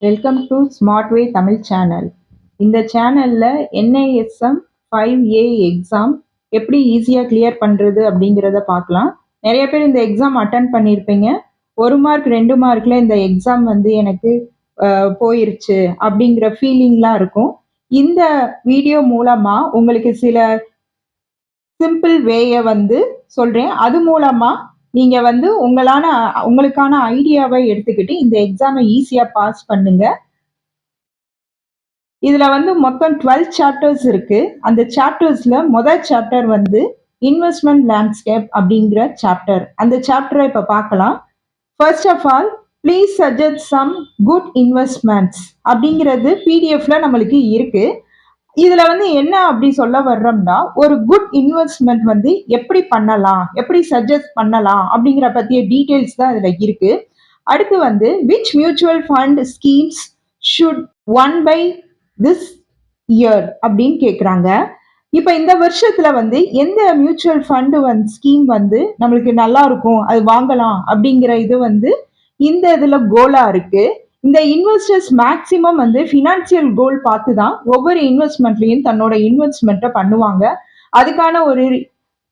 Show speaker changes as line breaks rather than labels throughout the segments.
Welcome to smart way Tamil channel. இந்த சேனலில் NISM 5A exam எப்படி ஈஸியாக கிளியர் பண்ணுறது அப்படிங்கிறத பார்க்கலாம். நிறைய பேர் இந்த எக்ஸாம் அட்டன் பண்ணியிருப்பீங்க. 1 மார்க் 2 மார்க்கில் இந்த எக்ஸாம் வந்து எனக்கு போயிருச்சு அப்படிங்கிற ஃபீலிங்லாம் இருக்கும். இந்த வீடியோ மூலமாக உங்களுக்கு சில சிம்பிள் வேயை வந்து சொல்கிறேன். அது மூலமாக நீங்கள் வந்து உங்களுக்கான ஐடியாவை எடுத்துக்கிட்டு இந்த எக்ஸாமை ஈஸியாக பாஸ் பண்ணுங்க. இதுல வந்து மொத்தம் 12 சாப்டர்ஸ் இருக்கு. அந்த சாப்டர்ஸ்ல முதல் சாப்டர் வந்து இன்வெஸ்ட்மெண்ட் லேண்ட்ஸ்கேப் அப்படிங்கிற சாப்டர். அந்த சாப்டரை இப்ப பார்க்கலாம். First of all please suggest some good investments அப்படிங்கிறது பிடிஎஃப்ல நம்மளுக்கு இருக்கு. இதுல வந்து என்ன அப்படி சொல்ல வர்றோம்னா, ஒரு குட் இன்வெஸ்ட்மெண்ட் வந்து எப்படி பண்ணலாம், எப்படி சஜெஸ்ட் பண்ணலாம் அப்படிங்கிற பத்திய டீடைல்ஸ் தான் இதுல இருக்கு. அடுத்து வந்து which mutual fund schemes should one buy this year அப்படின்னு கேட்குறாங்க. இப்போ இந்த வருஷத்துல வந்து எந்த மியூச்சுவல் ஃபண்டு ஸ்கீம் வந்து நம்மளுக்கு நல்லா இருக்கும், அது வாங்கலாம் அப்படிங்கிற இது வந்து இந்த இதுல கோலா இருக்கு. இந்த இன்வெஸ்டர்ஸ் மேக்சிமம் வந்து ஃபினான்சியல் கோல் பார்த்து தான் ஒவ்வொரு இன்வெஸ்ட்மெண்ட்லையும் தன்னோட இன்வெஸ்ட்மெண்ட்டை பண்ணுவாங்க. அதுக்கான ஒரு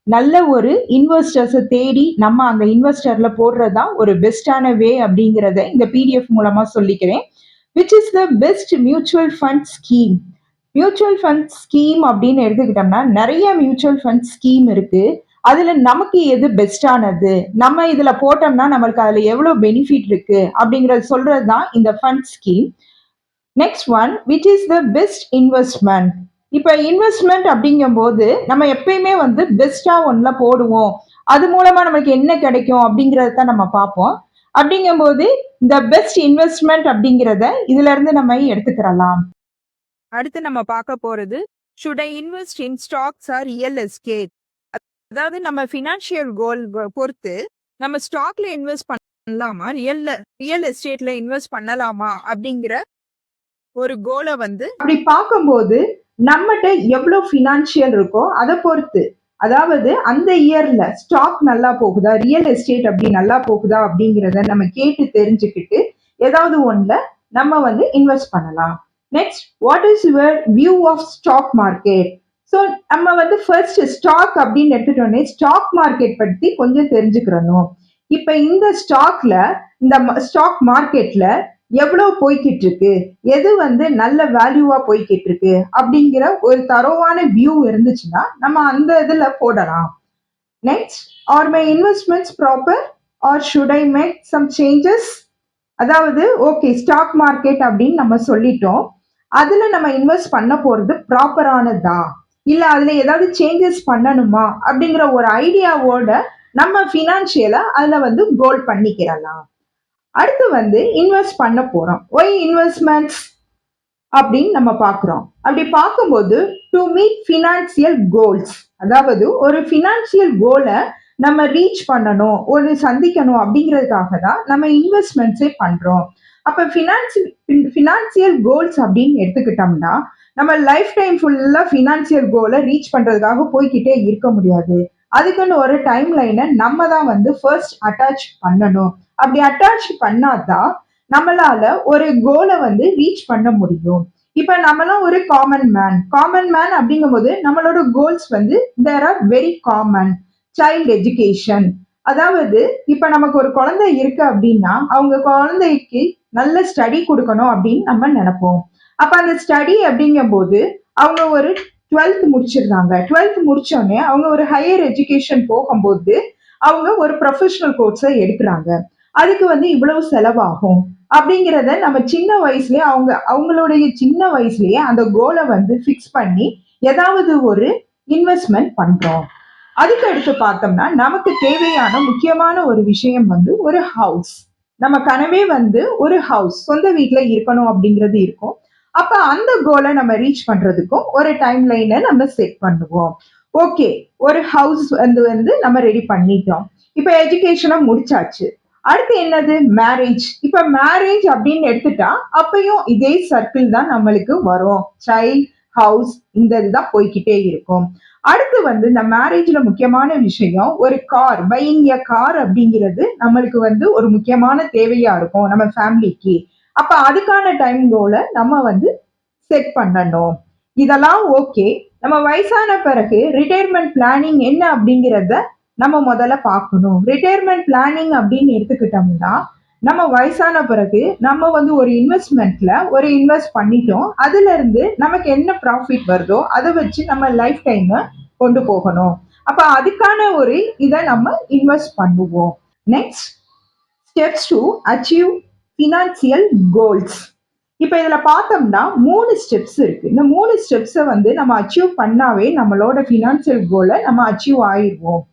நல்ல ஒரு இன்வெஸ்டர்ஸை தேடி நம்ம அந்த இன்வெஸ்டர்ல போடுறது தான் ஒரு பெஸ்டான வே அப்படிங்கிறத இந்த பிடிஎஃப் மூலமா சொல்லிக்கிறேன். Which is the best mutual fund scheme? Mutual fund scheme அப்படின்னு எடுத்துக்கிட்டோம்னா நிறைய மியூச்சுவல் ஃபண்ட் ஸ்கீம் இருக்கு. அதுல நமக்கு எது பெஸ்டானது, நம்ம இதுல போட்டோம்னா நம்மளுக்கு அதுல எவ்வளவு பெனிஃபிட் இருக்கு அப்படிங்கறது சொல்றது தான் இந்த fund scheme. Next one, which is the best investment? இப்ப இன்வெஸ்ட்மெண்ட் அப்படிங்கும் போது நம்ம எப்பயுமே வந்து பெஸ்டா ஒன்ல போடுவோம். அது மூலமா நமக்கு என்ன கிடைக்கும் அப்படிங்கறத நம்ம பார்ப்போம். அப்படிங்கும்போது இந்த பெஸ்ட் இன்வெஸ்ட்மெண்ட் அப்படிங்கிறத இதுல இருந்து நம்ம எடுத்துக்கிறலாம். அடுத்து நம்ம பார்க்க போறது should I invest in stocks or real estate? அதாவது நம்ம ஃபினான்ஷியல் கோல் பொறுத்து நம்ம ஸ்டாக்ல இன்வெஸ்ட் பண்ணலாமா, ரியல் எஸ்டேட்ல இன்வெஸ்ட் பண்ணலாமா அப்படிங்கிற ஒரு கோலை வந்து அப்படி பார்க்கும்போது நம்மகிட்ட எவ்வளவு ஃபினான்ஷியல் இருக்கோ அதை பொறுத்து, அதாவது அந்த இயர்ல ஸ்டாக் நல்லா போகுதா, ரியல் எஸ்டேட் அப்படி நல்லா போகுதா அப்படிங்கிறத நம்ம கேட்டு தெரிஞ்சுக்கிட்டு ஏதாவது ஒண்ணுல நம்ம வந்து இன்வெஸ்ட் பண்ணலாம். Next, what is your view of stock market? So நம்ம வந்து ஃபர்ஸ்ட் ஸ்டாக் அப்படின்னு எடுத்துட்டோன்னே ஸ்டாக் மார்க்கெட் பத்தி கொஞ்சம் தெரிஞ்சுக்கிறணும். இப்ப இந்த ஸ்டாக் மார்க்கெட்ல எவ்வளவு போய்கிட்டு இருக்கு, எது வந்து நல்ல வேல்யூவா போய்கிட்டு இருக்கு அப்படிங்கிற ஒரு தரோவான வியூ இருந்துச்சுன்னா நம்ம அந்த இதுல போடலாம். Next, or my investments proper or should I make some changes? அதாவது ஓகே, ஸ்டாக் மார்க்கெட் அப்படின்னு நம்ம சொல்லிட்டோம், அதுல நம்ம இன்வெஸ்ட் பண்ண போறது ப்ராப்பரானதா இல்ல அதுல ஏதாவது சேஞ்சஸ் பண்ணணுமா அப்படிங்கிற ஒரு ஐடியாவோட நம்ம ஃபினான்ஷியலா அதுல வந்து கோல் பண்ணிக்கிறலாம். அடுத்து வந்து இன்வெஸ்ட் பண்ண போறோம். ஒய் இன்வெஸ்ட்மெண்ட்ஸ் அப்படின்னு நம்ம பார்க்கிறோம். அப்படி பார்க்கும்போது டு மீட் ஃபினான்சியல் கோல்ஸ், அதாவது ஒரு ஃபினான்சியல் கோலை நம்ம ரீச் பண்ணணும், ஒரு சந்திக்கணும் அப்படிங்கிறதுக்காக தான் நம்ம இன்வெஸ்ட்மெண்ட்ஸே பண்றோம். அப்ப ஃபினான்சியல் கோல்ஸ் அப்படின்னு எடுத்துக்கிட்டோம்னா நம்ம லைஃப் டைம் ஃபுல்லா ஃபினான்சியல் கோலை ரீச் பண்றதுக்காக போய்கிட்டே இருக்க முடியாது. அதுக்குன்னு ஒரு டைம் லைனை நம்ம தான் வந்து ஃபர்ஸ்ட் அட்டாச் பண்ணணும். அப்படி அட்டாச் பண்ணாதான் நம்மளால ஒரு கோலை வந்து ரீச் பண்ண முடியும். இப்ப நம்மளாம் ஒரு காமன் மேன் அப்படிங்கும் போது நம்மளோட கோல்ஸ் வந்து there are very common. Child education, அதாவது இப்ப நமக்கு ஒரு குழந்தை இருக்கு அப்படின்னா அவங்க குழந்தைக்கு நல்ல ஸ்டடி கொடுக்கணும் அப்படின்னு நம்ம நினைப்போம். அப்ப அந்த ஸ்டடி அப்படிங்கும் போது அவங்க ஒரு 12th முடிச்சிருந்தாங்க. 12th முடிச்சோடனே அவங்க ஒரு ஹையர் எஜுகேஷன் போகும்போது அவங்க ஒரு ப்ரொஃபஷனல் கோர்ஸை எடுக்கிறாங்க. அதுக்கு வந்து இவ்வளவு செலவாகும் அப்படிங்கிறத நம்ம சின்ன வயசுலயே அவங்களுடைய சின்ன வயசுலயே அந்த கோலை வந்து ஃபிக்ஸ் பண்ணி ஏதாவது ஒரு இன்வெஸ்ட்மெண்ட் பண்றோம். அதுக்கு அடுத்து பார்த்தோம்னா நமக்கு தேவையான முக்கியமான ஒரு விஷயம் வந்து ஒரு ஹவுஸ். நம்ம கனவே வந்து ஒரு ஹவுஸ், சொந்த வீட்டுல இருக்கணும் அப்படிங்கிறது இருக்கும். அப்ப அந்த கோலை நம்ம ரீச் பண்றதுக்கும் ஒரு டைம் லைனை நம்ம செட் பண்ணுவோம். ஓகே, ஒரு ஹவுஸ் வந்து நம்ம ரெடி பண்ணிட்டோம். இப்ப எஜுகேஷனை முடிச்சாச்சு. அடுத்து என்னது, மேரேஜ். இப்ப மேரேஜ் அப்படின்னு எடுத்துட்டா அப்பயும் இதே சர்க்கிள் தான் நம்மளுக்கு வரும். சைல்ட், ஹவுஸ், இந்த இதுதான் போய்கிட்டே இருக்கும். அடுத்து வந்து இந்த மேரேஜ்ல முக்கியமான விஷயம் ஒரு கார், பையிங் எ கார் அப்படிங்கிறது நம்மளுக்கு வந்து ஒரு முக்கியமான தேவையா இருக்கும் நம்ம ஃபேமிலிக்கு. அப்ப அதுக்கான டைம் கோலை நம்ம வந்து செட் பண்ணணும். இதெல்லாம் ஓகே. நம்ம வயசான பிறகு ரிட்டையர்மெண்ட் பிளானிங் என்ன அப்படிங்கிறத நம்ம முதல்ல பார்க்கணும். ரிட்டையர்மெண்ட் பிளானிங் அப்படின்னு எடுத்துக்கிட்டோம்னா, நம்ம வயசான பிறகு நம்ம வந்து ஒரு இன்வெஸ்ட்மெண்ட்ல ஒரு இன்வெஸ்ட் பண்ணிட்டோம். அதுல இருந்து நமக்கு என்ன ப்ராஃபிட் வருதோ அதை வச்சு நம்ம லைஃப் டைம் கொண்டு போகணும். அப்ப அதுக்கான ஒரு இதை நம்ம இன்வெஸ்ட் பண்ணுவோம். Next, steps to achieve financial goals. இப்போ இதுல பார்த்தோம்னா 3 ஸ்டெப்ஸ் இருக்கு. இந்த 3 ஸ்டெப்ஸை வந்து நம்ம அச்சீவ் பண்ணாவே நம்மளோட ஃபினான்சியல் கோலை நம்ம அச்சீவ் ஆயிடுவோம்.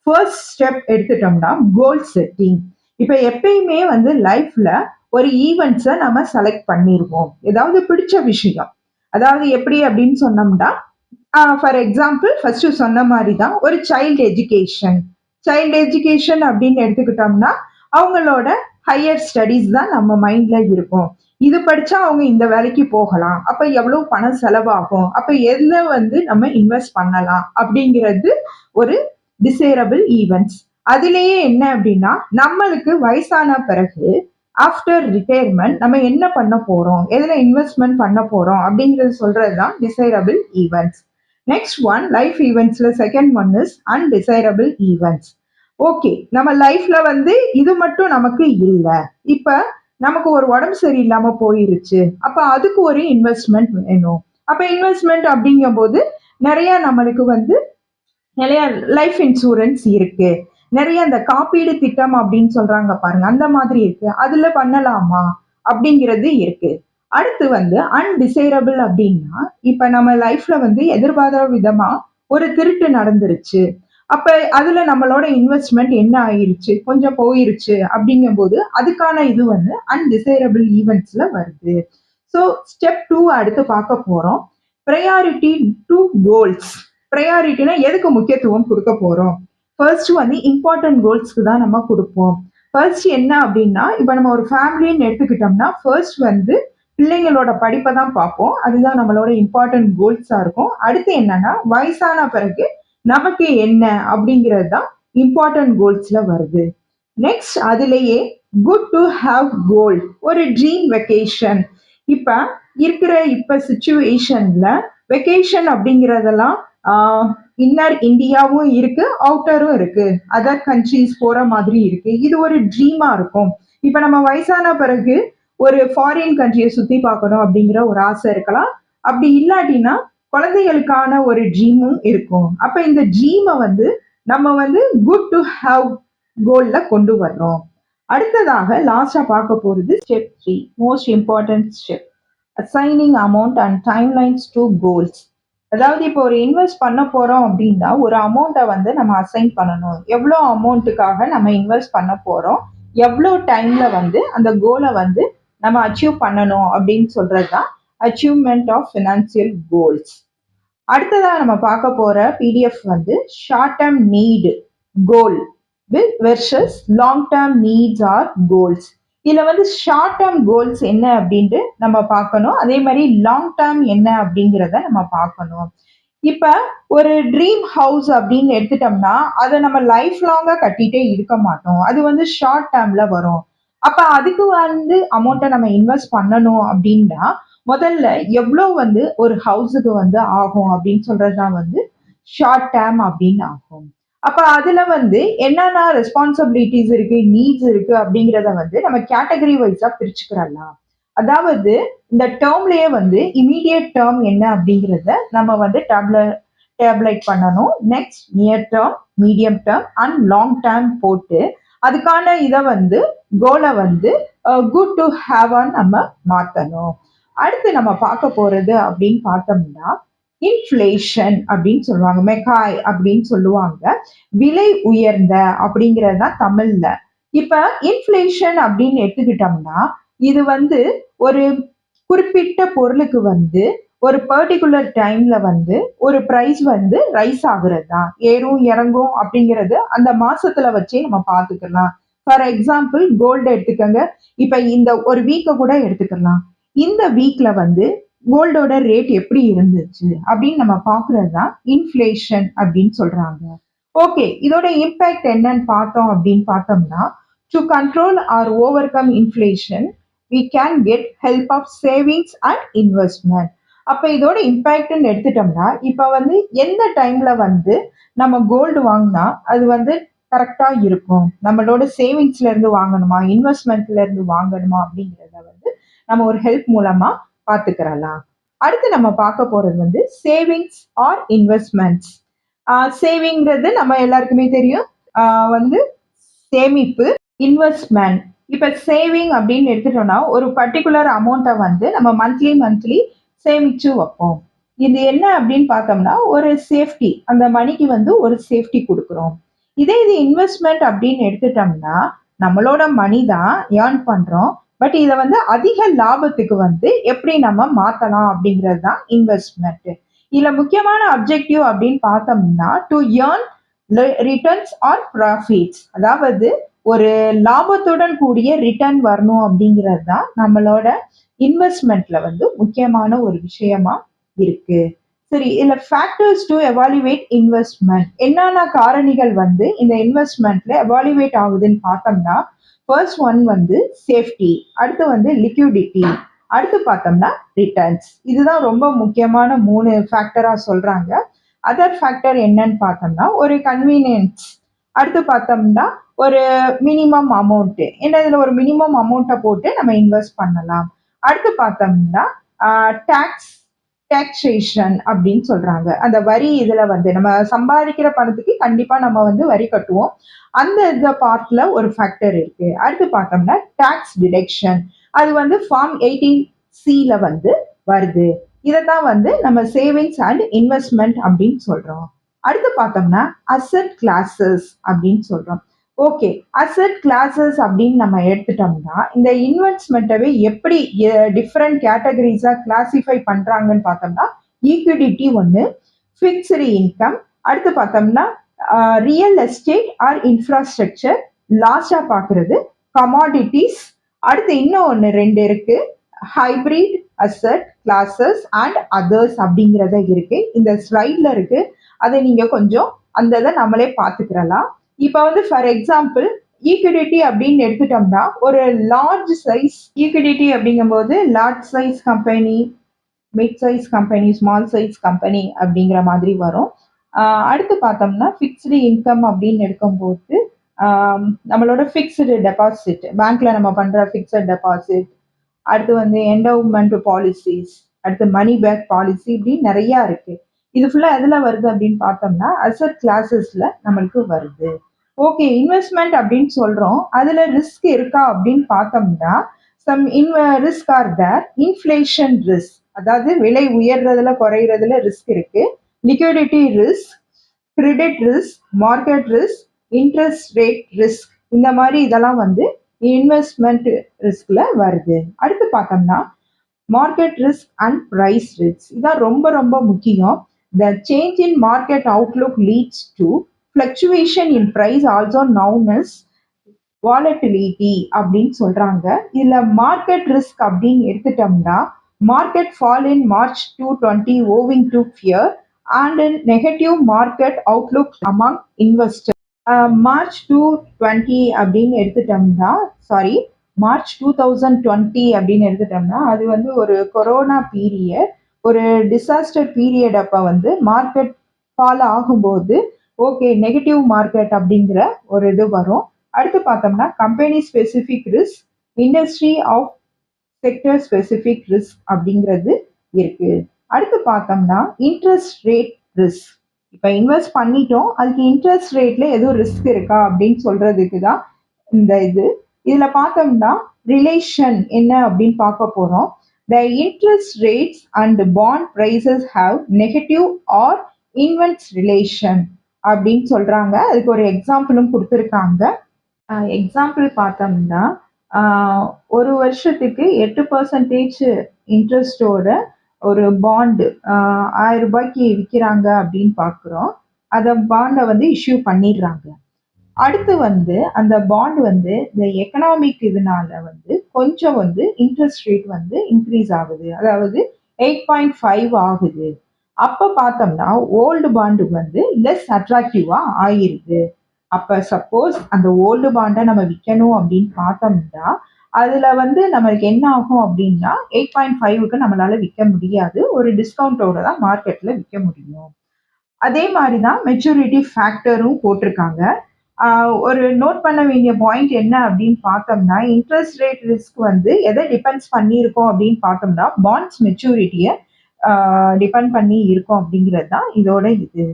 ஃபர்ஸ்ட் ஸ்டெப் எடுத்துட்டோம்னா கோல் செட்டிங். இப்போ எப்பயுமே வந்து லைஃப்ல ஒரு ஈவெண்ட்ஸை நம்ம செலக்ட் பண்ணிடுவோம். ஏதாவது பிடிச்ச விஷயம், அதாவது எப்படி அப்படின்னு சொன்னோம்னா, ஃபார் எக்ஸாம்பிள் ஃபர்ஸ்ட் சொன்ன மாதிரி தான் ஒரு சைல்டு எஜுகேஷன் அப்படின்னு எடுத்துக்கிட்டோம்னா அவங்களோட ஹையர் ஸ்டடீஸ் தான் நம்ம மைண்ட்ல இருக்கும். இது படிச்சா அவங்க இந்த வேலைக்கு போகலாம், அப்ப எவ்வளவு பணம் செலவாகும், அப்ப எதுல வந்து நம்ம இன்வெஸ்ட் பண்ணலாம் அப்படிங்கிறது ஒரு டிசைரபிள் ஈவெண்ட்ஸ். அதுலயே என்ன அப்படின்னா, நம்மளுக்கு வயசான பிறகு ஆஃப்டர் ரிட்டையர்மெண்ட் நம்ம என்ன பண்ண போறோம், எதுல இன்வெஸ்ட்மெண்ட் பண்ண போறோம் அப்படிங்கிறது சொல்றதுதான் desirable events. Next one life ஈவெண்ட்ஸ்ல second one is undesirable events. Okay, நம்ம லைஃப்ல வந்து இது மட்டும் நமக்கு இல்லை. இப்ப நமக்கு ஒரு உடம்பு சரியில்லாம போயிருச்சு, அப்ப அதுக்கு ஒரு இன்வெஸ்ட்மெண்ட் வேணும். அப்ப இன்வெஸ்ட்மெண்ட் அப்படிங்கும் போது நிறைய நம்மளுக்கு வந்து நிறைய லைஃப் இன்சூரன்ஸ் இருக்கு, நிறைய அந்த காப்பீடு திட்டம் அப்படின்னு சொல்றாங்க பாருங்க, அந்த மாதிரி இருக்கு. அதுல பண்ணலாமா அப்படிங்கிறது இருக்கு. அடுத்து வந்து அன்டிசைரபிள் அப்படின்னா, இப்ப நம்ம லைஃப்ல வந்து எதிர்பாராத விதமா ஒரு திருட்டு நடந்துருச்சு, அப்ப அதுல நம்மளோட இன்வெஸ்ட்மெண்ட் என்ன ஆயிருச்சு, கொஞ்சம் போயிருச்சு அப்படிங்கும் போது அதுக்கான இது வந்து அன்டிசைரபிள் ஈவெண்ட்ஸ்ல வருது. ஸோ ஸ்டெப் 2 அடுத்து பார்க்க போறோம். Priority to goals. ப்ரையாரிட்டினா எதுக்கு முக்கியத்துவம் கொடுக்க போறோம்? ஃபர்ஸ்ட் வந்து இம்பார்ட்டன்ட் கோல்ஸ்க்கு தான் நம்ம கொடுப்போம். ஃபர்ஸ்ட் என்ன அப்படின்னா, இப்ப நம்ம ஒரு ஃபேமிலின்னு எடுத்துக்கிட்டோம்னா ஃபர்ஸ்ட் வந்து பிள்ளைங்களோட படிப்பை தான் பார்ப்போம். அதுதான் நம்மளோட இம்பார்ட்டன்ட் கோல்ஸா இருக்கும். அடுத்து என்னன்னா, வயசான பிறகு நமக்கு என்ன அப்படிங்கிறது தான் இம்பார்ட்டன்ட் கோல்ஸ்ல வருது. நெக்ஸ்ட் அதுலயே குட் டு ஹாவ் கோல், ஒரு ட்ரீம் வெக்கேஷன். இப்ப சிச்சுவேஷன்ல வெக்கேஷன் அப்படிங்கறதெல்லாம் இன்னர் இந்தியாவும் இருக்கு, அவுட்டரும் இருக்கு, அதர் கண்ட்ரிஸ் போற மாதிரி இருக்கு. இது ஒரு ட்ரீமா இருக்கும். இப்ப நம்ம வயசான பிறகு ஒரு ஃபாரின் கண்ட்ரியை சுத்தி பார்க்கணும் அப்படிங்கிற ஒரு ஆசை இருக்கலாம். அப்படி இல்லாட்டினா குழந்தைகளுக்கான ஒரு ட்ரீமும் இருக்கும். அப்ப இந்த ட்ரீமை வந்து நம்ம வந்து குட் டு ஹாவ் கோல்ல கொண்டு வர்றோம். அடுத்ததாக லாஸ்டா பார்க்க போறது step 3, most important step, assigning amount and timelines to goals. அதாவது இப்போ ஒரு இன்வெஸ்ட் பண்ண போறோம் அப்படின்னா ஒரு அமௌண்ட்டை வந்து நம்ம அசைன் பண்ணணும். எவ்வளோ அமௌண்ட்டுக்காக நம்ம இன்வெஸ்ட் பண்ண போறோம், எவ்வளோ டைம்ல வந்து அந்த கோலை வந்து நம்ம அச்சீவ் பண்ணணும் அப்படின்னு சொல்றது தான் அச்சீவ்மெண்ட் ஆஃப் ஃபினான்சியல் கோல்ஸ். அடுத்ததா நம்ம பார்க்க போற பிடிஎஃப் வந்து short term need goal versus long term needs or goals. இதுல வந்து ஷார்ட் டேர்ம் கோல்ஸ் என்ன அப்படின்ட்டு நம்ம பார்க்கணும், அதே மாதிரி லாங் டேர்ம் என்ன அப்படிங்கிறத நம்ம பார்க்கணும். இப்ப ஒரு ட்ரீம் ஹவுஸ் அப்படின்னு எடுத்துட்டோம்னா அதை நம்ம லைஃப் லாங்கா கட்டிட்டே இருக்க மாட்டோம், அது வந்து ஷார்ட் டேர்ம்ல வரும். அப்ப அதுக்கு வந்து அமௌண்ட்டை நம்ம இன்வெஸ்ட் பண்ணணும் அப்படின்னா முதல்ல எவ்வளோ வந்து ஒரு ஹவுஸுக்கு வந்து ஆகும் அப்படின்னு சொல்றதுதான் வந்து ஷார்ட் டேர்ம் அப்படின்னு ஆகும். அப்ப அதுல வந்து என்னென்ன ரெஸ்பான்சிபிலிட்டிஸ் இருக்கு, நீட்ஸ் இருக்கு அப்படிங்கிறத வந்து நம்ம கேட்டகரி வைஸா பிரிச்சுக்கிறலாம். அதாவது இந்த டேர்ம்லயே வந்து இமீடியட் டேர்ம் என்ன அப்படிங்கிறத நம்ம வந்து டேப்லைட் பண்ணணும். Next near term, medium term and long term போட்டு அதுக்கான இதை வந்து கோலை வந்து குட் டு ஹேவான்னு நம்ம மாற்றணும். அடுத்து நம்ம பார்க்க போறது அப்படின்னு பார்த்தோம்னா இன்ஃப்ளேஷன் அப்படின்னு சொல்லுவாங்க, மெக்காய் அப்படின்னு சொல்லுவாங்க, விலை உயர்ந்த அப்படிங்கிறது தான் தமிழ்ல. இப்ப இன்ஃப்ளேஷன் அப்படின்னு எடுத்துக்கிட்டோம்னா இது வந்து ஒரு குறிப்பிட்ட பொருளுக்கு வந்து ஒரு பர்டிகுலர் டைம்ல வந்து ஒரு பிரைஸ் வந்து ரைஸ் ஆகுறது தான், ஏறும் இறங்கும் அப்படிங்கிறது அந்த மாசத்துல வச்சே நம்ம பார்த்துக்கலாம். ஃபார் எக்ஸாம்பிள் கோல்டு எடுத்துக்கோங்க, இப்ப இந்த ஒரு வீக்கை கூட எடுத்துக்கலாம். இந்த வீக்ல வந்து கோல்டோட ரேட் எப்படி இருந்துச்சு அப்படின்னு நம்ம பார்க்கறது தான் இன்ஃப்ளேஷன் அப்படின்னு சொல்றாங்க. ஓகே, இதோட இம்பாக்ட் என்னன்னு பார்த்தோம் அப்படின்னு பார்த்தோம்னா, to control or overcome inflation we can get help of savings and investment. அப்ப இதோட இம்பாக்ட்னு எடுத்துட்டோம்னா இப்ப வந்து எந்த டைம்ல வந்து நம்ம கோல்டு வாங்கினா அது வந்து கரெக்டா இருக்கும், நம்மளோட சேவிங்ஸ்ல இருந்து வாங்கணுமா இன்வெஸ்ட்மெண்ட்ல இருந்து வாங்கணுமா அப்படிங்கிறத வந்து நம்ம ஒரு ஹெல்ப் மூலமா பாத்துக்கிறலாம். அடுத்து நம்ம பார்க்க போறது வந்து சேவிங்ஸ் ஆர் இன்வெஸ்ட்மெண்ட்ஸ். சேவிங்கிறது நம்ம எல்லாருக்குமே தெரியும், வந்து சேமிப்பு. இன்வெஸ்ட்மெண்ட், இப்ப சேவிங் அப்படின்னு எடுத்துட்டோம்னா ஒரு பர்டிகுலர் அமௌண்ட்டை வந்து நம்ம மந்த்லி சேமிச்சு வைப்போம். இது என்ன அப்படின்னு பார்த்தோம்னா ஒரு சேஃப்டி, அந்த மணிக்கு வந்து ஒரு சேஃப்டி கொடுக்குறோம். இது இன்வெஸ்ட்மெண்ட் அப்படின்னு எடுத்துட்டோம்னா நம்மளோட மணி தான் ஏர்ன் பண்றோம், பட் இதை வந்து அதிக லாபத்துக்கு வந்து எப்படி நம்ம மாத்தலாம் அப்படிங்கிறது தான் இன்வெஸ்ட்மெண்ட். இதுல முக்கியமான அப்ஜெக்டிவ் அப்படின்னு பார்த்தோம்னா to earn returns or profits, அதாவது ஒரு லாபத்துடன் கூடிய ரிட்டர்ன் வரணும் அப்படிங்கிறது தான் நம்மளோட இன்வெஸ்ட்மெண்ட்ல வந்து முக்கியமான ஒரு விஷயமா இருக்கு. சரி, இதுல ஃபேக்டர்ஸ் டு எவாலுவேட் இன்வெஸ்ட்மெண்ட், என்னென்ன காரணிகள் வந்து இந்த இன்வெஸ்ட்மெண்ட்ல எவாலுவேட் ஆகுதுன்னு பார்த்தோம்னா ஃபர்ஸ்ட் ஒன் வந்து சேஃப்டி, அடுத்து வந்து லிக்விடிட்டி, அடுத்து பார்த்தோம்னா ரிட்டர்ன்ஸ். இதுதான் ரொம்ப முக்கியமான 3 ஃபேக்டரா சொல்றாங்க. அதர் ஃபேக்டர் என்னன்னு பார்த்தோம்னா ஒரு கன்வீனியன்ஸ், அடுத்து பார்த்தோம்னா ஒரு மினிமம் அமௌண்ட், ஏன்னா இதுல ஒரு மினிமம் அமௌண்ட்டை போட்டு நம்ம இன்வெஸ்ட் பண்ணலாம். அடுத்து பார்த்தோம்னா டாக்ஸ் டாக்ஸேஷன் அப்படின்னு சொல்றாங்க, அந்த வரி. இதுல வந்து நம்ம சம்பாதிக்கிற பணத்துக்கு கண்டிப்பா நம்ம வந்து வரி கட்டுவோம், அந்த இந்த பார்ட்ல ஒரு ஃபேக்டர் இருக்கு. அடுத்து பார்த்தோம்னா டாக்ஸ் டிடக்ஷன், அது வந்து ஃபார்ம் 18C வந்து வருது. இதைத்தான் வந்து நம்ம சேவிங்ஸ் அண்ட் இன்வெஸ்ட்மெண்ட் அப்படின்னு சொல்றோம். அடுத்து பார்த்தோம்னா அசெட் கிளாஸஸ் அப்படின்னு சொல்றோம். ஓகே, அசெட் கிளாஸஸ் அப்படின்னு நம்ம எடுத்துட்டோம்னா இந்த இன்வெஸ்ட்மெண்ட்டவே எப்படி டிஃப்ரெண்ட் கேட்டகரிஸா கிளாசிஃபை பண்றாங்கன்னு பார்த்தோம்னா ஈக்விட்டி ஒன்று, ஃபிக்ஸ்டு இன்கம், அடுத்து பார்த்தோம்னா ரியல் எஸ்டேட் ஆர் இன்ஃப்ராஸ்ட்ரக்சர், லாஸ்டா பார்க்கறது கமாடிட்டிஸ், அடுத்து இன்னும் ஒன்று 2 இருக்கு, hybrid asset classes and others அப்படிங்கிறத இருக்கு. இந்த ஸ்லைட்ல இருக்கு, அதை நீங்க கொஞ்சம் அந்த இதை நம்மளே பார்த்துக்கிறலாம். இப்போ வந்து ஃபார் எக்ஸாம்பிள் ஈக்விட்டி அப்படின்னு எடுத்துட்டோம்னா ஒரு லார்ஜ் சைஸ் ஈக்விட்டி அப்படிங்கும்போது large size company, mid size company, small size company அப்படிங்கிற மாதிரி வரும். அடுத்து பார்த்தோம்னா ஃபிக்ஸ்டு இன்கம் அப்படின்னு எடுக்கும்போது நம்மளோட ஃபிக்ஸ்டு டெபாசிட், பேங்க்ல நம்ம பண்ற ஃபிக்ஸட் டெபாசிட், அடுத்து வந்து என்டோவ்மெண்ட் பாலிசிஸ், அடுத்து மணி பேக் பாலிசி, இப்படி நிறைய இருக்கு. இது ஃபுல்லா எதுல வருது அப்படின்னு பார்த்தோம்னா அசெட் கிளாஸஸ்ல நம்மளுக்கு வருது. ஓகே, இன்வெஸ்ட்மெண்ட் அப்படின்னு சொல்றோம், அதுல ரிஸ்க் இருக்கா அப்படின்னு பார்த்தோம்னா some risk are there. Inflation risk, அதாவது விலை உயர்றதுல குறையிறதுல ரிஸ்க் இருக்கு. Liquidity risk, credit risk, market risk, interest rate risk, இந்த மாதிரி இதெல்லாம் வந்து இன்வெஸ்ட்மெண்ட் ரிஸ்க்ல வருது. அடுத்து பார்த்தோம்னா market risk and price risk, இதான் ரொம்ப ரொம்ப முக்கியம். The change in market outlook leads to fluctuation in price, also known as volatility அப்படின்னு சொல்றாங்க. இதுல மார்க்கெட் ரிஸ்க் அப்படின்னு எடுத்துட்டோம்னா market fall in March 2020 owing to fear and a negative market outlook among investors. March 2020 அப்படின்னு எடுத்துட்டோம்னா March 2020 அப்படின்னு எடுத்துட்டோம்னா அது வந்து ஒரு கொரோனா பீரியட், ஒரு டிசாஸ்டர் பீரியட். அப்போ வந்து மார்க்கெட் ஃபால் ஆகும்போது ஓகே நெகட்டிவ் மார்க்கெட் அப்படிங்கிற ஒரு இது வரும். அடுத்து பார்த்தோம்னா company specific risk, industry of sector specific risk அப்படிங்கிறது இருக்கு. அடுத்து பார்த்தோம்னா இன்ட்ரெஸ்ட் ரேட் ரிஸ்க், இப்போ இன்வெஸ்ட் பண்ணிட்டோம் அதுக்கு இன்ட்ரெஸ்ட் ரேட்ல எதுவும் ரிஸ்க் இருக்கா அப்படின்னு சொல்றதுக்கு தான் இந்த இது. இதுல பார்த்தோம்னா ரிலேஷன் என்ன அப்படின்னு பார்க்க போறோம். The interest rates and bond prices have negative or inverse relation அப்படின்னு சொல்றாங்க. அதுக்கு ஒரு எக்ஸாம்பிளும் கொடுத்துருக்காங்க. எக்ஸாம்பிள் பார்த்தோம்னா ஒரு வருஷத்துக்கு 8% இன்ட்ரெஸ்டோட ஒரு பாண்டு 1000 ரூபாய்க்கு விற்கிறாங்க அப்படின்னு பார்க்குறோம். அதை பாண்டை வந்து இஷ்யூ பண்ணிடுறாங்க. அடுத்து வந்து அந்த பாண்ட் வந்து இந்த எக்கனாமிக் இதனால வந்து கொஞ்சம் வந்து இன்ட்ரெஸ்ட் ரேட் வந்து இன்க்ரீஸ் ஆகுது, அதாவது 8.5 ஆகுது. அப்ப பார்த்தோம்னா ஓல்டு பாண்டு வந்து லெஸ் அட்ராக்டிவா ஆயிருது. அப்ப சப்போஸ் அந்த ஓல்டு பாண்டை நம்ம விற்கணும் அப்படின்னு பார்த்தோம்னா அதுல வந்து நம்மளுக்கு என்ன ஆகும் அப்படின்னா 8.5க்கு நம்மளால விற்க முடியாது. ஒரு டிஸ்கவுண்டோட தான் மார்க்கெட்ல விற்க முடியும். அதே மாதிரி தான் மெச்சூரிட்டி ஃபேக்டரும் போட்டிருக்காங்க. ஒரு நோட் பண்ண வேண்டிய பாயிண்ட் என்ன அப்படின்னு பார்த்தோம்னா, இன்ட்ரெஸ்ட் ரேட் ரிஸ்க் வந்து எதை டிபெண்ட்ஸ் பண்ணியிருக்கோம் அப்படின்னு பார்த்தோம்னா, பாண்ட்ஸ் மெச்சூரிட்டிய டிபெண்ட் பண்ணி இருக்கும் அப்படிங்கிறது தான் இதோட இது.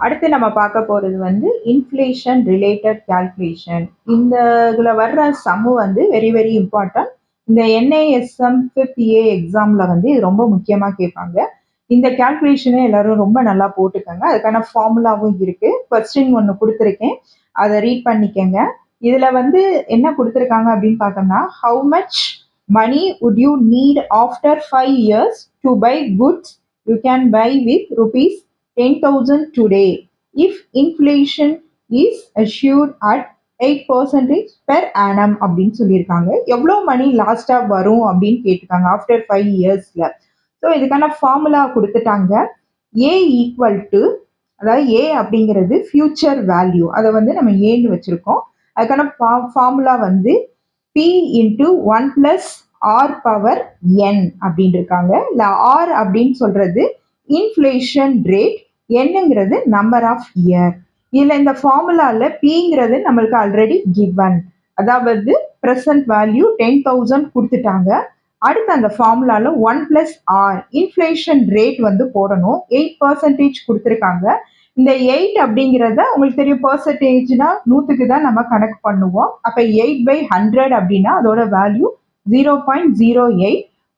அடுத்து நம்ம பார்க்க போறது வந்து இன்ஃப்ளேஷன் ரிலேட்டட் கால்குலேஷன். இந்த இதுல வர்ற சம்மு வந்து வெரி வெரி இம்பார்ட்டன்ட். இந்த NISM 5th A எக்ஸாம்ல வந்து இது ரொம்ப முக்கியமா கேட்பாங்க. இந்த கால்குலேஷனை எல்லாரும் ரொம்ப நல்லா போட்டுக்கோங்க. அதுக்கான ஃபார்முலாவும் இருக்கு. கொஸ்டின் ஒன்று கொடுத்துருக்கேன். அதை ரீட் பண்ணிக்கங்க. இதுல வந்து என்ன கொடுத்துருக்காங்க அப்படின்னு பார்த்தோம்னா, how much money would you need after 5 years to buy goods you can buy with rupees 10,000 today if inflation is assured at 8% per annum அப்படின்னு சொல்லியிருக்காங்க. எவ்வளோ மணி லாஸ்டா வரும் அப்படின்னு கேட்டிருக்காங்க ஆஃப்டர் 5 இயர்ஸ்ல. ஸோ இதுக்கான ஃபார்முலா கொடுத்துட்டாங்க. ஏ ஈக்குவல் டு, அதாவது ஏ அப்படிங்கிறது ஃபியூச்சர் வேல்யூ, அதை வந்து நம்ம ஏன்னு வச்சிருக்கோம். அதுக்கான ஃபார்முலா வந்து P into 1 plus R power N அப்படின்னு இருக்காங்க. இல்லை ஆர் அப்படின்னு சொல்றது இன்ஃப்ளேஷன் ரேட், என்னங்கிறது நம்பர் ஆஃப் இயர். இதுல இந்த ஃபார்முலால பிங்கிறது நம்மளுக்கு ஆல்ரெடி கிவன், அதாவது ப்ரெசன்ட் வேல்யூ 10,000 கொடுத்துட்டாங்க. அடுத்து அந்த ஃபார்முலால 1 பிளஸ் ஆர் இன்ஃப்ளேஷன் ரேட் வந்து போடணும். 8% கொடுத்துருக்காங்க. இந்த 8 அப்படிங்கிறத உங்களுக்கு தெரியும், பர்சன்டேஜ்னா 100க்கு தான் நம்ம கணக்கு பண்ணுவோம். அப்ப 8/100 அப்படின்னா அதோட வேல்யூ 0.08.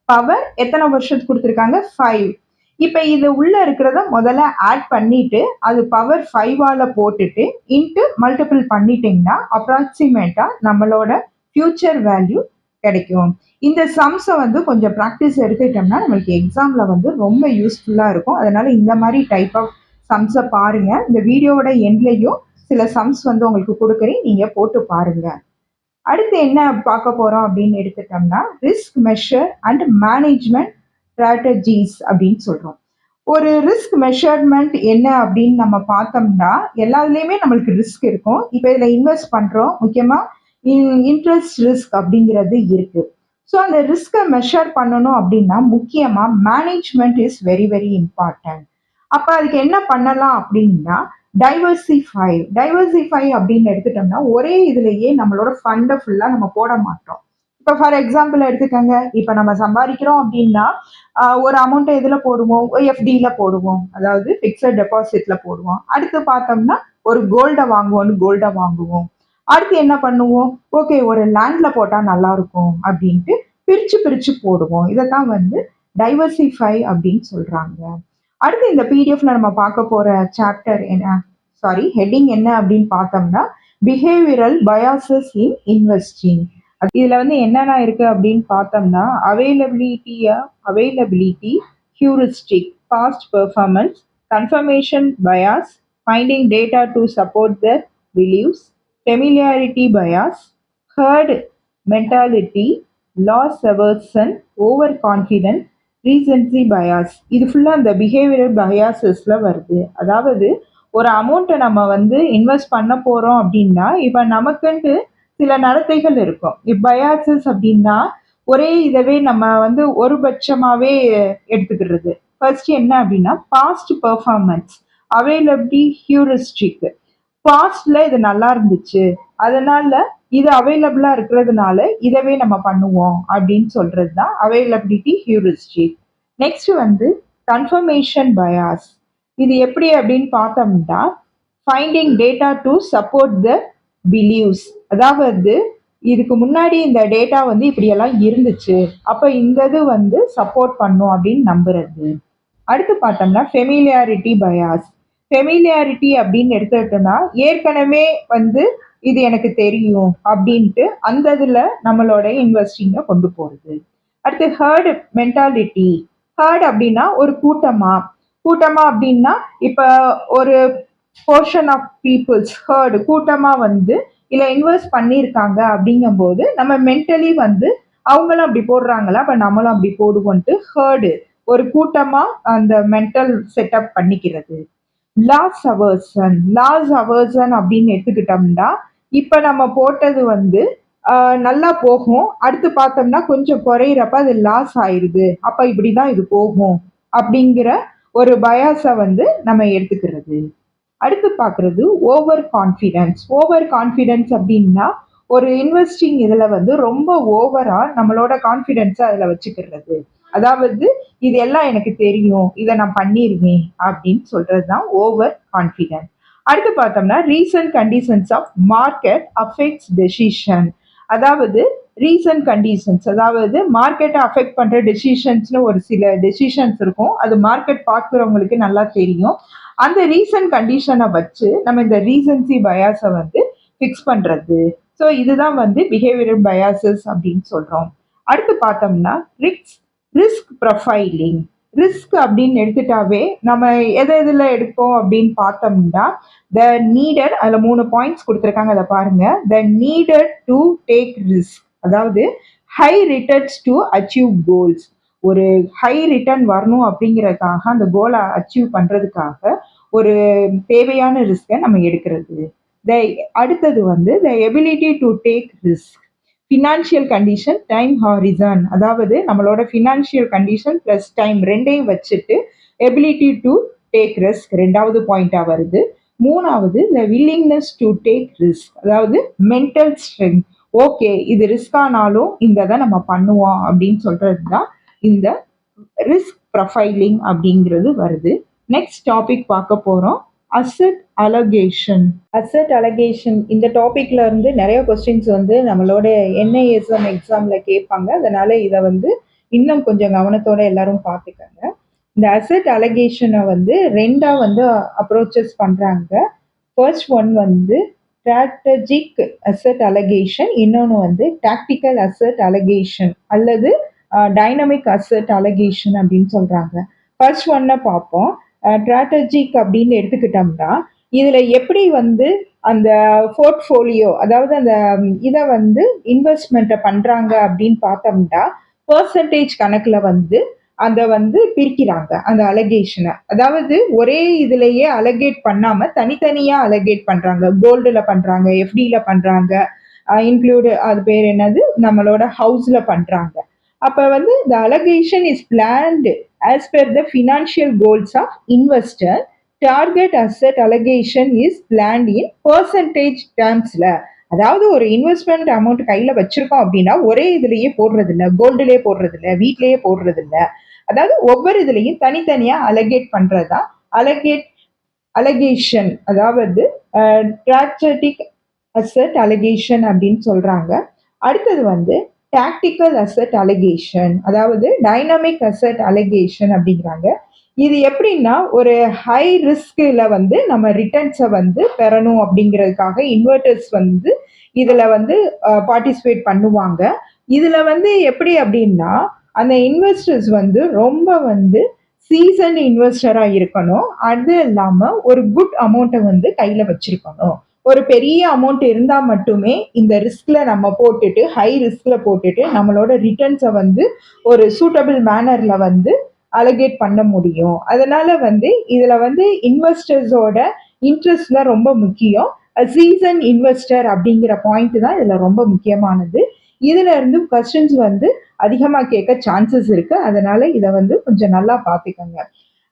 பவர் எத்தனை வருஷத்துக்கு கொடுத்துருக்காங்க? 5. இப்ப இது உள்ள இருக்கிறத முதல்ல ஆட் பண்ணிட்டு அது பவர் 5ஆல போட்டுட்டு இன்ட்டு மல்டிபிள் பண்ணிட்டீங்கன்னா அப்ராக்சிமேட்டா நம்மளோட ஃபியூச்சர் வேல்யூ கிடைக்கும். இந்த சம்ஸை வந்து கொஞ்சம் ப்ராக்டிஸ் எடுத்துக்கிட்டோம்னா நம்மளுக்கு எக்ஸாம்ல வந்து ரொம்ப யூஸ்ஃபுல்லா இருக்கும். அதனால இந்த மாதிரி டைப் ஆஃப் சம்ஸை பாருங்க. இந்த வீடியோவோட எண்ட்லையும் சில சம்ஸ் வந்து உங்களுக்கு கொடுக்குறேன், நீங்க போட்டு பாருங்க. அடுத்து என்ன பார்க்க போறோம் அப்படின்னு எடுத்துட்டோம்னா, risk measure and management strategies அப்படின்னு சொல்றோம். ஒரு ரிஸ்க் மெஷர்மெண்ட் என்ன அப்படின்னு நம்ம பார்த்தோம்னா, எல்லாத்துலேயுமே நம்மளுக்கு ரிஸ்க் இருக்கும். இப்போ இதில் இன்வெஸ்ட் பண்றோம், முக்கியமா இன்ட்ரெஸ்ட் ரிஸ்க் அப்படிங்கிறது இருக்கு. ஸோ அந்த ரிஸ்கை மெஷர் பண்ணணும் அப்படின்னா முக்கியமா management is very very important. அப்ப அதுக்கு என்ன பண்ணலாம் அப்படின்னா, டைவர்சிஃபை அப்படின்னு எடுத்துட்டோம்னா ஒரே இதுலயே நம்மளோட ஃபண்டை ஃபுல்லா நம்ம போட மாட்டோம். இப்போ ஃபார் எக்ஸாம்பிள் எடுத்துக்கோங்க, இப்போ நம்ம சம்பாதிக்கிறோம் அப்படின்னா ஒரு அமௌண்ட்டை எதுல போடுவோம்? எஃப்டியில போடுவோம், அதாவது ஃபிக்ஸட் டெபாசிட்ல போடுவோம். அடுத்து பார்த்தோம்னா ஒரு கோல்டை வாங்குவோம். அடுத்து என்ன பண்ணுவோம்? ஓகே, ஒரு லேண்ட்ல போட்டா நல்லா இருக்கும் அப்படின்ட்டு பிரிச்சு பிரிச்சு போடுவோம். இதைத்தான் வந்து டைவர்சிஃபை அப்படின்னு சொல்றாங்க. அடுத்து இந்த பிடிஎஃப்ல நம்ம பார்க்க போற சாப்டர் என்ன, ஹெட்டிங் என்ன அப்படின்னு பார்த்தோம்னா, பிஹேவியரல் பயாசஸ் இன் இன்வெஸ்டிங். இதுல வந்து என்னென்ன இருக்கு அப்படின்னு பார்த்தோம்னா, availability, heuristic, past performance, confirmation bias, finding data to support the believes, familiarity bias, herd mentality, loss aversion, over confident, recency bias. இது ஃபுல்லாக அந்த பிஹேவியரல் பயாசஸ்ல வருது. அதாவது ஒரு அமௌண்ட்டை நம்ம வந்து இன்வெஸ்ட் பண்ண போறோம் அப்படின்னா, இப்போ நமக்குன்ட்டு சில நடத்தைகள் இருக்கும். பயாசஸ் அப்படின்னா ஒரே இதவே நம்ம வந்து ஒரு பட்சமாவே எடுத்துக்கிறது. ஃபர்ஸ்ட் என்ன அப்படின்னா, பாஸ்ட் பெர்ஃபார்மன்ஸ், அவைலபிலிட்டி, ஹியூரிஸ்டிக். பாஸ்ட்ல இது நல்லா இருந்துச்சு, அதனால இது அவைலபிளா இருக்கிறதுனால இதவே நம்ம பண்ணுவோம் அப்படின்னு சொல்றது தான் அவைலபிலிட்டி, ஹியூரிஸ்டிக். நெக்ஸ்ட் வந்து கன்ஃபர்மேஷன் பயாஸ். இது எப்படி அப்படின்னு பார்த்தோம்னா, finding data to support the believes, அதாவது இதுக்கு முன்னாடி இந்த டேட்டா வந்து இப்படியெல்லாம் இருந்துச்சு, அப்ப இந்த இது வந்து சப்போர்ட் பண்ணும் அப்படின்னு நம்புறது. அடுத்து பார்த்தோம்னா ஃபெமிலியாரிட்டி பயாஸ். ஃபெமிலியாரிட்டி அப்படின்னு எடுத்துக்கிட்டோம்னா, ஏற்கனவே வந்து இது எனக்கு தெரியும் அப்படின்ட்டு அந்த இதுல நம்மளோட இன்வெஸ்டிங்கை கொண்டு போறது. அடுத்து ஹர்ட் மென்டாலிட்டி. ஹர்ட் அப்படின்னா ஒரு கூட்டமா அப்படின்னா, இப்ப ஒரு போர்ஷன் ஆஃப் பீப்புள்ஸ், ஹர்டு கூட்டமா வந்து இல்ல இன்வெஸ்ட் பண்ணியிருக்காங்க அப்படிங்கும்போது நம்ம மென்டலி வந்து அவங்களும் அப்படி போடுறாங்களா, அப்ப நம்மளும் அப்படி போடுவோன்ட்டு ஹர்டு ஒரு கூட்டமா அந்த மென்டல் செட்டப் பண்ணிக்கிறது. லாஸ் அவர்சன் அப்படின்னு எடுத்துக்கிட்டோம்னா, இப்ப நம்ம போட்டது வந்து நல்லா போகும். அடுத்து பார்த்தோம்னா கொஞ்சம் குறையிறப்ப அது லாஸ் ஆயிருது. அப்ப இப்படிதான் இது போகும். அப்படிங்கிற ஒரு பயாஸ வந்து நம்ம எடுத்துக்கிறது. அடுத்து பார்க்குறது ஓவர் கான்ஃபிடன்ஸ். ஓவர் கான்ஃபிடன்ஸ் அப்படின்னா, ஒரு இன்வெஸ்டிங் இதுல வந்து ரொம்ப ஓவரா நம்மளோட கான்ஃபிடன்ஸ அதுல வச்சுக்கிறது. அதாவது இது எல்லாம் எனக்கு தெரியும். இத நான் பண்ணிருவேன் அப்படின்னு சொல்றது தான் ஓவர் கான்ஃபிடன்ஸ். அடுத்து பார்த்தோம்னா, recent conditions of market affects decision. அதாவது ரீசன்ட் கண்டிஷன்ஸ் அதாவது மார்க்கெட்டை அஃபெக்ட் பண்ற டெசிஷன்ஸ்னு ஒரு சில டெசிஷன்ஸ் இருக்கும். அது மார்க்கெட் பார்க்குறவங்களுக்கு நல்லா தெரியும். அந்த ரீசன்ட் கண்டிஷனை வச்சு நம்ம இந்த ரீசன்சி பயாஸை வந்து ஃபிக்ஸ் பண்றது. ஸோ இதுதான் வந்து பிஹேவியரல் பயாசஸ் அப்படின்னு சொல்றோம். அடுத்து பார்த்தோம்னா ரிஸ்க் ப்ரொஃபைலிங். ரிஸ்க் அப்படின்னு எடுத்துட்டாவே நம்ம எதை எதில் எடுப்போம் அப்படின்னு பார்த்தோம்னா, த நீடட் அதில் 3 பாயிண்ட்ஸ் கொடுத்துருக்காங்க, அதை பாருங்க. த நீடட் டு டேக் ரிஸ்க், அதாவது high returns to achieve goals. ஒரு ஹை ரிட்டர்ன் வரணும் அப்படிங்கிறதுக்காக அந்த கோலை அச்சீவ் பண்ணுறதுக்காக ஒரு தேவையான ரிஸ்கை நம்ம எடுக்கிறது. த அடுத்தது வந்து the ability to take risk. Financial condition, time Harrison, அதாவது நம்மளோட ஃபினான்ஷியல் கண்டிஷன் ப்ளஸ் டைம் ரெண்டையும் வச்சுட்டு எபிலிட்டி டு டேக் ரிஸ்க் ரெண்டாவது பாயிண்டாக வருது. மூணாவது த வில்லிங்னஸ் டு டேக் ரிஸ்க், அதாவது மென்டல் ஸ்ட்ரென்த். ஓகே, இது ரிஸ்க் ஆனாலும் இந்த இதை நம்ம பண்ணுவோம் அப்படின்னு சொல்றது தான் இந்த ரிஸ்க் ப்ரொஃபைலிங் அப்படிங்கிறது வருது. நெக்ஸ்ட் டாபிக் பார்க்க போகிறோம், அசெட் அலோகேஷன். அசெட் அலோகேஷன் இந்த டாபிக்ல இருந்து நிறைய கொஸ்டின்ஸ் வந்து நம்மளோட என்ஐஎஸ்எம் எக்ஸாம்ல கேட்பாங்க. அதனால இதை வந்து இன்னும் கொஞ்சம் கவனத்தோட எல்லாரும் பார்த்துக்கங்க. இந்த அசெட் அலோகேஷனை வந்து ரெண்டா வந்து அப்ரோச்சஸ் பண்றாங்க. ஃபர்ஸ்ட் ஒன் வந்து ஸ்ட்ராட்டஜிக் அசெட் அலோகேஷன், இன்னொன்று வந்து டாக்டிக்கல் அசெட் அலோகேஷன் அல்லது டைனமிக் அசெட் அலோகேஷன் அப்படின்னு சொல்றாங்க. ஃபர்ஸ்ட் ஒன்னை பார்ப்போம். ஸ்ட்ராட்டஜிக் அப்படின்னு எடுத்துக்கிட்டோம்னா, இதுல எப்படி வந்து அந்த போர்ட்ஃபோலியோ, அதாவது அந்த இதை வந்து இன்வெஸ்ட்மெண்ட்டை பண்றாங்க அப்படின்னு பார்த்தோம்னா, பெர்சன்டேஜ் கணக்குல வந்து அதை வந்து பிரிக்கிறாங்க அந்த அலகேஷனை. அதாவது ஒரே இதுலயே அலகேட் பண்ணாம தனித்தனியா அலகேட் பண்றாங்க. கோல்டுல பண்றாங்க, எஃப்டில பண்றாங்க, இன்க்ளூடு அது பேர் என்னது நம்மளோட ஹவுஸ்ல பண்றாங்க. அப்ப வந்து the allocation is planned as per the financial goals of investor. Target asset allocation is planned in percentage termsல. அதாவது ஒரு இன்வெஸ்ட்மெண்ட் அமௌண்ட் கையில வச்சிருக்கோம் அப்படின்னா ஒரே இதுலயே போடுறது இல்லை, கோல்டுலயே போடுறது இல்லை, வீட்லயே போடுறது இல்லை. அதாவது ஒவ்வொரு இதுலயும் தனித்தனியா அலகேட் பண்றதா அலகேஷன், அதாவது ஸ்ட்ராட்டஜிக் அசெட் அலகேஷன் அப்படின்னு சொல்றாங்க. அடுத்தது வந்து டாக்டிக்கல் அசெட் அலிகேஷன், அதாவது டைனமிக் அசெட் அலிகேஷன் அப்படிங்கிறாங்க. இது எப்படின்னா, ஒரு ஹை ரிஸ்க்ல வந்து நம்ம ரிட்டர்ன்ஸை வந்து பெறணும் அப்படிங்கிறதுக்காக இன்வெர்டர்ஸ் வந்து இதுல வந்து பார்ட்டிசிபேட் பண்ணுவாங்க. இதுல வந்து எப்படி அப்படின்னா, அந்த இன்வெஸ்டர்ஸ் வந்து ரொம்ப வந்து சீசன் இன்வெஸ்டரா இருக்கணும். அது இல்லாம ஒரு குட் அமௌண்ட்டை வந்து கையில வச்சிருக்கணும். ஒரு பெரிய அமௌண்ட் இருந்தா மட்டுமே இந்த ரிஸ்க்ல நம்ம போட்டுட்டு, ஹை ரிஸ்க்ல போட்டுட்டு நம்மளோட ரிட்டர்ன்ஸை வந்து ஒரு சூட்டபிள் மேனர்ல வந்து அலகேட் பண்ண முடியும். அதனால வந்து இதுல வந்து இன்வெஸ்டர்ஸோட இன்ட்ரெஸ்ட்ல ரொம்ப முக்கியம். சீசன் இன்வெஸ்டர் அப்படிங்கிற பாயிண்ட் தான் இதுல ரொம்ப முக்கியமானது. இதுல இருந்து கொஸ்டின்ஸ் வந்து அதிகமா கேட்க சான்சஸ் இருக்கு. அதனால இதை வந்து கொஞ்சம் நல்லா பார்த்துக்கோங்க.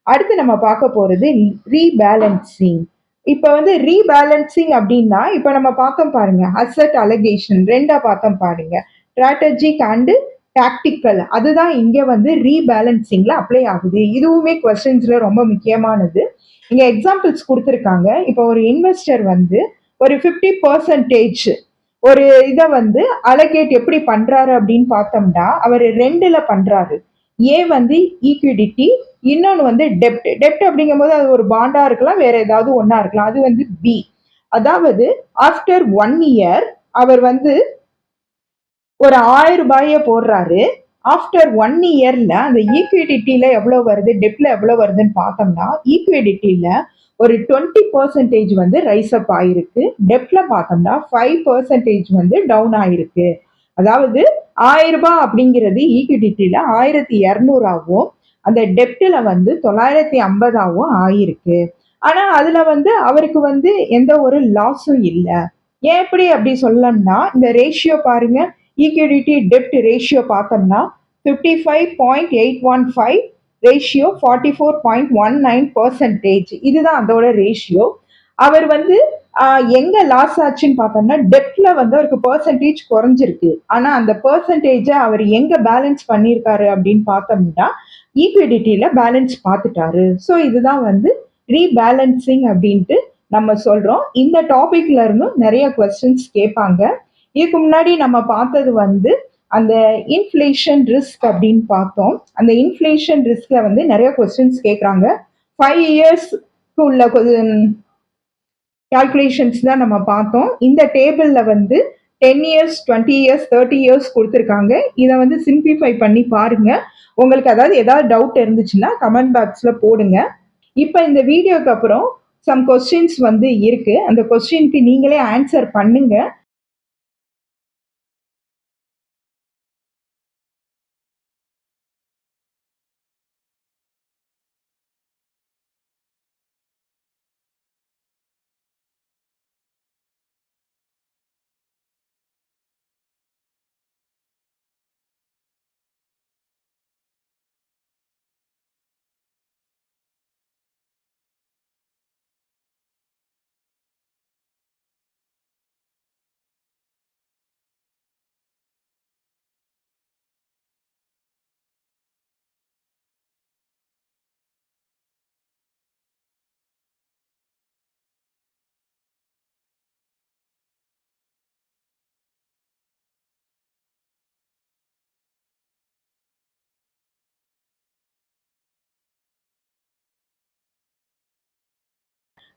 அடுத்து நம்ம பார்க்க போறது ரீபேலன்சிங். இப்ப வந்து ரீபேலன்சிங் அப்படின்னா, இப்ப நம்ம பார்த்தோம் பாருங்க, அசெட் அலகேஷன் ரெண்டா பார்த்தோம் பாருங்க, ஸ்ட்ராட்டஜிக் அண்ட் டாக்டிக்கல். அதுதான் இங்க வந்து ரீபேலன்சிங்ல அப்ளை ஆகுது. இதுவுமே கொஸ்டின்ஸ்ல ரொம்ப முக்கியமானது. இங்க எக்ஸாம்பிள்ஸ் கொடுத்துருக்காங்க. இப்போ ஒரு இன்வெஸ்டர் வந்து ஒரு 50% ஒரு இதை வந்து அலகேட் எப்படி பண்றாரு அப்படின்னு பார்த்தோம்னா, அவர் ரெண்டுல பண்றாரு. ஏ வந்து ஈக்விடிட்டி, இன்னொன்று வந்து டெப்ட். டெப்ட் அப்படிங்கும் போது அது ஒரு பாண்டா இருக்கலாம், வேற ஏதாவது ஒன்னா இருக்கலாம். அது வந்து பி. அதாவது ஆஃப்டர் 1 இயர் அவர் வந்து ஒரு 1000 ரூபாய போடுறாரு. ஆஃப்டர் 1 இயர்ல அந்த ஈக்விடிட்டியில எவ்வளவு வருது, டெப்ட்ல எவ்வளவு வருதுன்னு பார்த்தோம்னா, ஈக்விடிட்டியில ஒரு 20% வந்து ரைஸ் அப் ஆயிருக்கு. டெப்ட்ல பார்த்தோம்னா 5% வந்து டவுன் ஆயிருக்கு. அதாவது 1000 ரூபாய் அப்படிங்கிறது ஈக்விடிட்டியில 1200 ஆகும், அந்த டெப்ட்ல வந்து 950 ஆயிருக்கு. ஆனா அதுல வந்து அவருக்கு வந்து எந்த ஒரு லாஸும் இல்லை. ஏன் எப்படி அப்படி சொல்லணும்னா இந்த ரேஷியோ பாருங்க, ஈக்விட்டி டெப்ட் ரேஷியோ பார்த்தோம்னா 55.815 ரேஷியோ 44.19%. இதுதான் அதோட ரேஷியோ. அவர் வந்து எங்க லாஸ் ஆச்சுன்னு பார்த்தோம்னா டெப்ட்ல வந்து அவருக்கு பெர்சன்டேஜ் குறைஞ்சிருக்கு. ஆனா அந்த பெர்சன்டேஜை அவர் எங்க பேலன்ஸ் பண்ணியிருக்காரு அப்படின்னு பார்த்தோம்னா ஈக்விடிட்டியில பேலன்ஸ் பார்த்துட்டாரு. ஸோ இதுதான் வந்து ரீபேலன்சிங் அப்படின்ட்டு நம்ம சொல்றோம். இந்த டாபிக்ல இருந்தும் நிறைய கொஸ்டின்ஸ் கேட்பாங்க. இதுக்கு முன்னாடி நம்ம பார்த்தது வந்து அந்த இன்ஃப்ளேஷன் ரிஸ்க் அப்படின்னு பார்த்தோம். அந்த இன்ஃப்ளேஷன் ரிஸ்க்ல வந்து நிறைய கொஸ்டின்ஸ் கேட்குறாங்க. 5 இயர்ஸ்க்கு உள்ள கால்குலேஷன்ஸ் தான் நம்ம பார்த்தோம். இந்த டேபிளில் வந்து 10 இயர்ஸ், 20 இயர்ஸ், 30 இயர்ஸ் கொடுத்துருக்காங்க. இதை வந்து சிம்பிளிஃபை பண்ணி பாருங்க. உங்களுக்கு ஏதாவது டவுட் இருந்துச்சுன்னா கமெண்ட் பாக்ஸில் போடுங்க. இப்போ இந்த வீடியோக்கு அப்புறம் சம் கொஸ்டின்ஸ் வந்து இருக்கு. அந்த கொஸ்டினுக்கு நீங்களே ஆன்சர் பண்ணுங்க.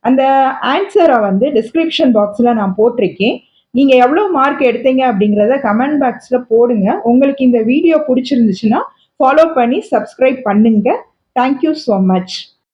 அந்த ஆன்சரை வந்து டிஸ்கிரிப்ஷன் பாக்ஸில் நான் போட்டிருக்கேன். நீங்கள் எவ்வளோ மார்க் எடுத்தீங்க அப்படிங்கிறத கமெண்ட் பாக்ஸில் போடுங்க. உங்களுக்கு இந்த வீடியோ பிடிச்சிருந்துச்சுன்னா ஃபாலோ பண்ணி சப்ஸ்கிரைப் பண்ணுங்க. Thank you so much.